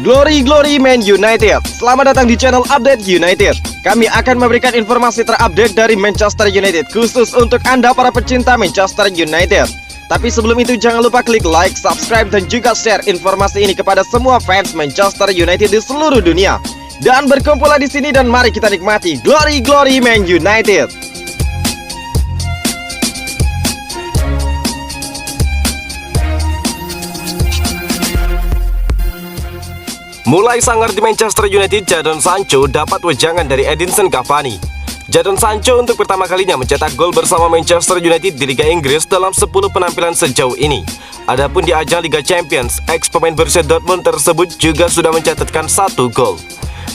Glory Man United. Selamat datang di channel Update United. Kami akan memberikan informasi terupdate dari Manchester United khusus untuk Anda para pecinta Manchester United. Tapi sebelum itu jangan lupa klik like, subscribe dan juga share informasi ini kepada semua fans Manchester United di seluruh dunia. Dan berkumpullah di sini dan mari kita nikmati Glory Man United. Mulai sangar di Manchester United, Jadon Sancho dapat wejangan dari Edinson Cavani. Jadon Sancho untuk pertama kalinya mencetak gol bersama Manchester United di Liga Inggris dalam 10 penampilan sejauh ini. Adapun di ajang Liga Champions, ex-pemain Borussia Dortmund tersebut juga sudah mencatatkan 1 gol.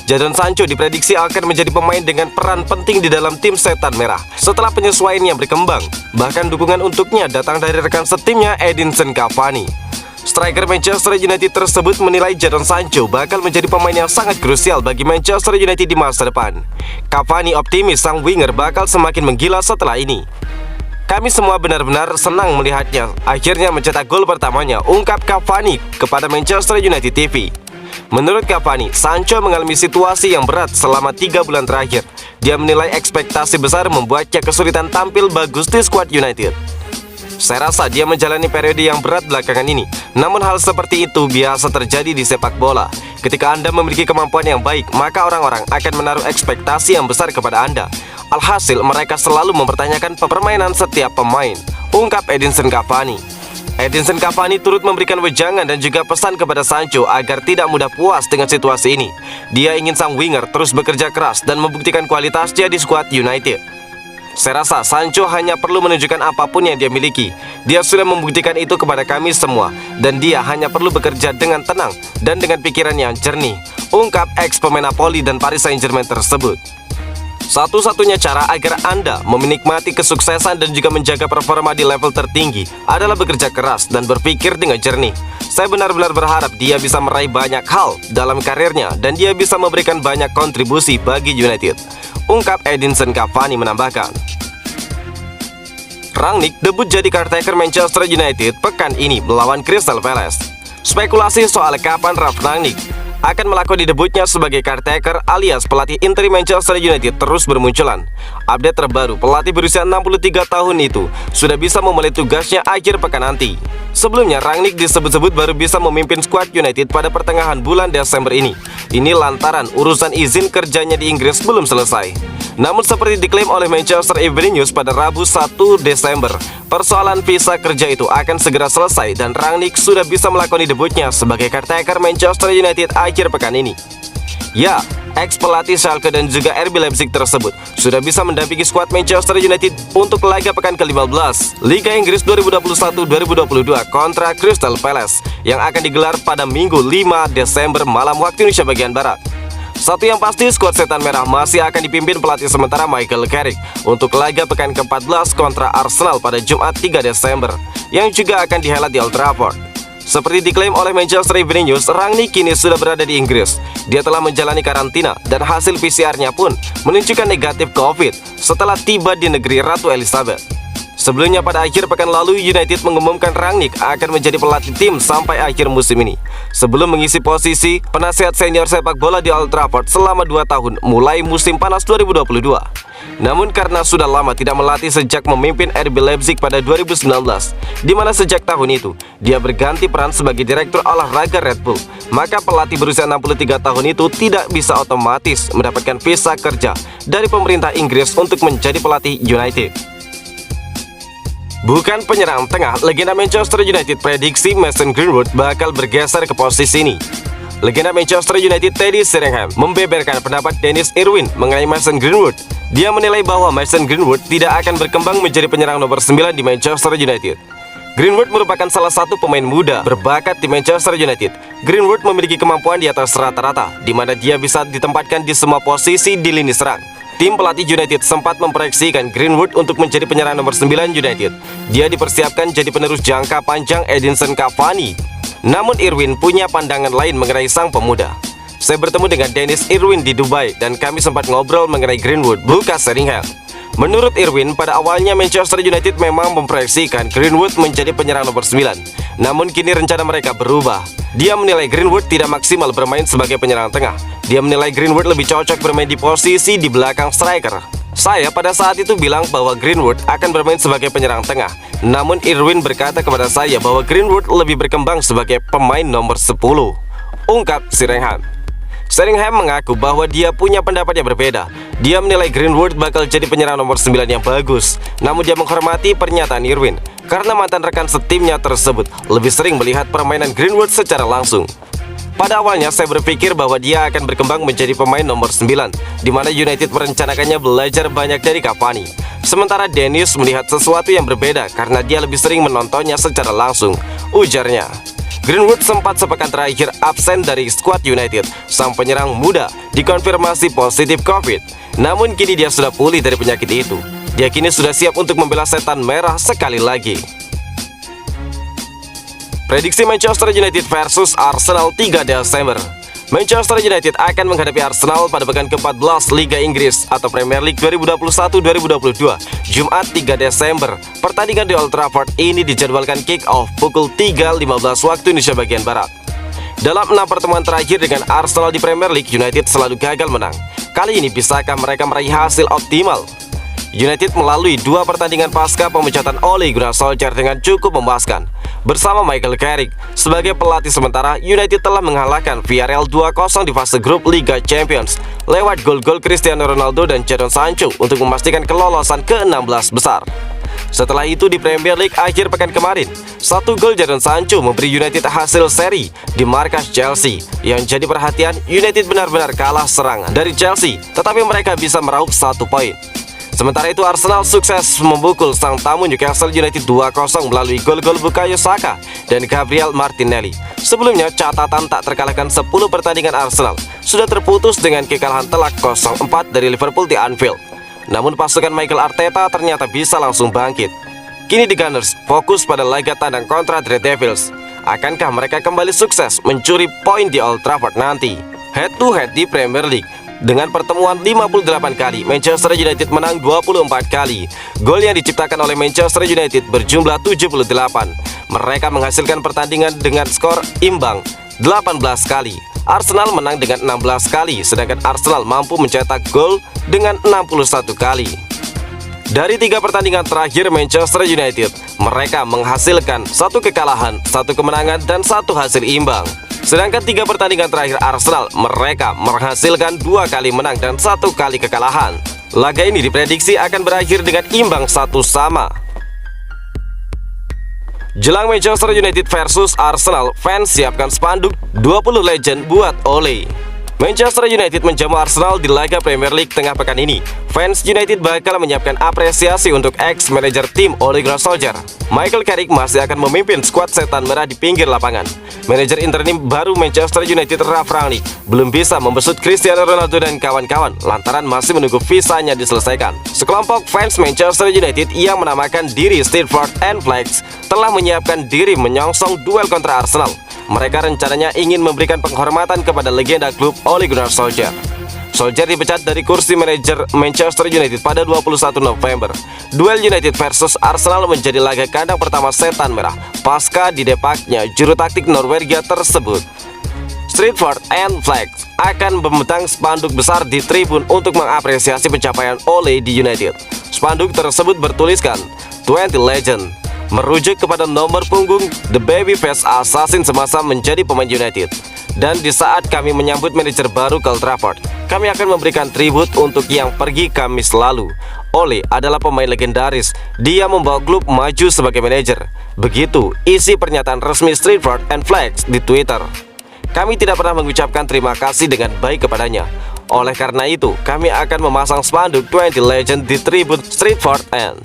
Jadon Sancho diprediksi akan menjadi pemain dengan peran penting di dalam tim Setan Merah setelah penyesuaiannya berkembang. Bahkan dukungan untuknya datang dari rekan setimnya Edinson Cavani. Striker Manchester United tersebut menilai Jadon Sancho bakal menjadi pemain yang sangat krusial bagi Manchester United di masa depan. Cavani optimis sang winger bakal semakin menggila setelah ini. Kami semua benar-benar senang melihatnya akhirnya mencetak gol pertamanya, ungkap Cavani kepada Manchester United TV. Menurut Cavani, Sancho mengalami situasi yang berat selama 3 bulan terakhir. Dia menilai ekspektasi besar membuatnya kesulitan tampil bagus di skuad United. Saya rasa dia menjalani periode yang berat belakangan ini. Namun hal seperti itu biasa terjadi di sepak bola. Ketika Anda memiliki kemampuan yang baik, maka orang-orang akan menaruh ekspektasi yang besar kepada Anda. Alhasil mereka selalu mempertanyakan permainan setiap pemain, ungkap Edinson Cavani. Edinson Cavani turut memberikan wejangan dan juga pesan kepada Sancho agar tidak mudah puas dengan situasi ini. Dia ingin sang winger terus bekerja keras dan membuktikan kualitasnya di skuad United. Saya rasa Sancho hanya perlu menunjukkan apapun yang dia miliki. Dia sudah membuktikan itu kepada kami semua. Dan dia hanya perlu bekerja dengan tenang dan dengan pikiran yang jernih, ungkap ex-pemain Napoli dan Paris Saint-Germain tersebut. Satu-satunya cara agar Anda menikmati kesuksesan dan juga menjaga performa di level tertinggi adalah bekerja keras dan berpikir dengan jernih. Saya benar-benar berharap dia bisa meraih banyak hal dalam karirnya dan dia bisa memberikan banyak kontribusi bagi United, ungkap Edinson Cavani menambahkan. Rangnick debut jadi caretaker Manchester United pekan ini melawan Crystal Palace. Spekulasi soal kapan Ralf Rangnick akan melakoni debutnya sebagai caretaker alias pelatih interim Manchester United terus bermunculan. Update terbaru, pelatih berusia 63 tahun itu sudah bisa memulai tugasnya akhir pekan nanti. Sebelumnya, Rangnick disebut-sebut baru bisa memimpin skuad United pada pertengahan bulan Desember ini. Ini lantaran urusan izin kerjanya di Inggris belum selesai. Namun seperti diklaim oleh Manchester Evening News pada Rabu 1 Desember, persoalan visa kerja itu akan segera selesai dan Rangnick sudah bisa melakoni debutnya sebagai caretaker Manchester United akhir pekan ini. Ya, ex-pelatih Schalke dan juga RB Leipzig tersebut sudah bisa mendampingi skuad Manchester United untuk laga pekan ke-15 Liga Inggris 2021-2022 kontra Crystal Palace yang akan digelar pada Minggu 5 Desember malam waktu Indonesia bagian Barat. Satu yang pasti, skuad Setan Merah masih akan dipimpin pelatih sementara Michael Carrick untuk laga pekan ke-14 kontra Arsenal pada Jumat 3 Desember yang juga akan dihelat di Old Trafford. Seperti diklaim oleh Manchester Evening News, Rangnick kini sudah berada di Inggris. Dia telah menjalani karantina dan hasil PCR-nya pun menunjukkan negatif COVID setelah tiba di negeri Ratu Elizabeth. Sebelumnya pada akhir pekan lalu, United mengumumkan Rangnick akan menjadi pelatih tim sampai akhir musim ini, sebelum mengisi posisi penasihat senior sepak bola di Old Trafford selama 2 tahun mulai musim panas 2022. Namun karena sudah lama tidak melatih sejak memimpin RB Leipzig pada 2019, di mana sejak tahun itu dia berganti peran sebagai direktur olahraga Red Bull, maka pelatih berusia 63 tahun itu tidak bisa otomatis mendapatkan visa kerja dari pemerintah Inggris untuk menjadi pelatih United. Bukan penyerang tengah, legenda Manchester United prediksi Mason Greenwood bakal bergeser ke posisi ini. Legenda Manchester United Teddy Sheringham membeberkan pendapat Dennis Irwin mengenai Mason Greenwood. Dia menilai bahwa Mason Greenwood tidak akan berkembang menjadi penyerang nomor 9 di Manchester United. Greenwood merupakan salah satu pemain muda berbakat di Manchester United. Greenwood memiliki kemampuan di atas rata-rata, di mana dia bisa ditempatkan di semua posisi di lini serang. Tim pelatih United sempat memproyeksikan Greenwood untuk menjadi penyerang nomor 9 United. Dia dipersiapkan jadi penerus jangka panjang Edinson Cavani. Namun Irwin punya pandangan lain mengenai sang pemuda. Saya bertemu dengan Dennis Irwin di Dubai dan kami sempat ngobrol mengenai Greenwood, buka Sheringham. Menurut Irwin, pada awalnya Manchester United memang memproyeksikan Greenwood menjadi penyerang nomor 9. Namun kini rencana mereka berubah. Dia menilai Greenwood tidak maksimal bermain sebagai penyerang tengah. Dia menilai Greenwood lebih cocok bermain di posisi di belakang striker. Saya pada saat itu bilang bahwa Greenwood akan bermain sebagai penyerang tengah. Namun Irwin berkata kepada saya bahwa Greenwood lebih berkembang sebagai pemain nomor 10. Ungkap Sheringham. Sheringham mengaku bahwa dia punya pendapat yang berbeda. Dia menilai Greenwood bakal jadi penyerang nomor 9 yang bagus. Namun dia menghormati pernyataan Irwin karena mantan rekan setimnya tersebut lebih sering melihat permainan Greenwood secara langsung. Pada awalnya saya berpikir bahwa dia akan berkembang menjadi pemain nomor 9, di mana United merencanakannya belajar banyak dari Cavani. Sementara Dennis melihat sesuatu yang berbeda karena dia lebih sering menontonnya secara langsung, ujarnya. Greenwood sempat sepekan terakhir absen dari skuad United. Sang penyerang muda dikonfirmasi positif COVID. Namun kini dia sudah pulih dari penyakit itu. Dia kini sudah siap untuk membela setan merah sekali lagi. Prediksi Manchester United versus Arsenal 3 Desember. Manchester United akan menghadapi Arsenal pada pekan ke-14 Liga Inggris atau Premier League 2021-2022, Jumat 3 Desember. Pertandingan di Old Trafford ini dijadwalkan kick-off pukul 3.15 waktu Indonesia bagian Barat. Dalam 6 pertemuan terakhir dengan Arsenal di Premier League, United selalu gagal menang. Kali ini bisakah mereka meraih hasil optimal? United melalui 2 pertandingan pasca pemecatan Ole Gunnar Solskjaer dengan cukup memuaskan. Bersama Michael Carrick sebagai pelatih sementara, United telah mengalahkan Villarreal 2-0 di fase grup Liga Champions lewat gol-gol Cristiano Ronaldo dan Jadon Sancho untuk memastikan kelolosan ke-16 besar. Setelah itu di Premier League akhir pekan kemarin, 1 gol Jadon Sancho memberi United hasil seri di markas Chelsea. Yang jadi perhatian, United benar-benar kalah serangan dari Chelsea, tetapi mereka bisa meraup 1 poin. Sementara itu Arsenal sukses membukul sang tamu Newcastle United 2-0 melalui gol-gol Bukayo Saka dan Gabriel Martinelli. Sebelumnya catatan tak terkalahkan 10 pertandingan Arsenal sudah terputus dengan kekalahan telak 0-4 dari Liverpool di Anfield. Namun pasukan Mikel Arteta ternyata bisa langsung bangkit. Kini The Gunners fokus pada laga tandang kontra The Red Devils. Akankah mereka kembali sukses mencuri poin di Old Trafford nanti? Head to head di Premier League. Dengan pertemuan 58 kali, Manchester United menang 24 kali. Gol yang diciptakan oleh Manchester United berjumlah 78. Mereka menghasilkan pertandingan dengan skor imbang 18 kali. Arsenal menang dengan 16 kali, sedangkan Arsenal mampu mencetak gol dengan 61 kali. Dari 3 pertandingan terakhir Manchester United, mereka menghasilkan 1 kekalahan, 1 kemenangan, dan 1 hasil imbang. Sedangkan 3 pertandingan terakhir Arsenal, mereka menghasilkan 2 kali menang dan 1 kali kekalahan. Laga ini diprediksi akan berakhir dengan imbang 1-1. Jelang Manchester United versus Arsenal, fans siapkan spanduk 20 legend buat Ole. Manchester United menjamu Arsenal di laga Premier League tengah pekan ini. Fans United bakal menyiapkan apresiasi untuk ex-manajer tim Ole Gunnar Solskjaer. Michael Carrick masih akan memimpin skuad setan merah di pinggir lapangan. Manajer interim baru Manchester United, Ralf Rangnick, belum bisa membesut Cristiano Ronaldo dan kawan-kawan lantaran masih menunggu visanya diselesaikan. Sekelompok fans Manchester United yang menamakan diri Stretford and Flags telah menyiapkan diri menyongsong duel kontra Arsenal. Mereka rencananya ingin memberikan penghormatan kepada legenda klub Ole Gunnar Solskjaer. Solskjaer dipecat dari kursi manajer Manchester United pada 21 November. Duel United versus Arsenal menjadi laga kandang pertama setan merah pasca didepaknya juru taktik Norwegia tersebut. Stretford and Flags akan membentang spanduk besar di tribun untuk mengapresiasi pencapaian Ole di United. Spanduk tersebut bertuliskan 20 Legend, merujuk kepada nomor punggung The Babyface Assassin semasa menjadi pemain United. Dan di saat kami menyambut manajer baru ke Old Trafford, kami akan memberikan tribut untuk yang pergi Kamis lalu. Ole adalah pemain legendaris. Dia membawa klub maju sebagai manajer. Begitu isi pernyataan resmi Stretford and Flags di Twitter. Kami tidak pernah mengucapkan terima kasih dengan baik kepadanya. Oleh karena itu, kami akan memasang spanduk 20 Legend di tribun Stretford End.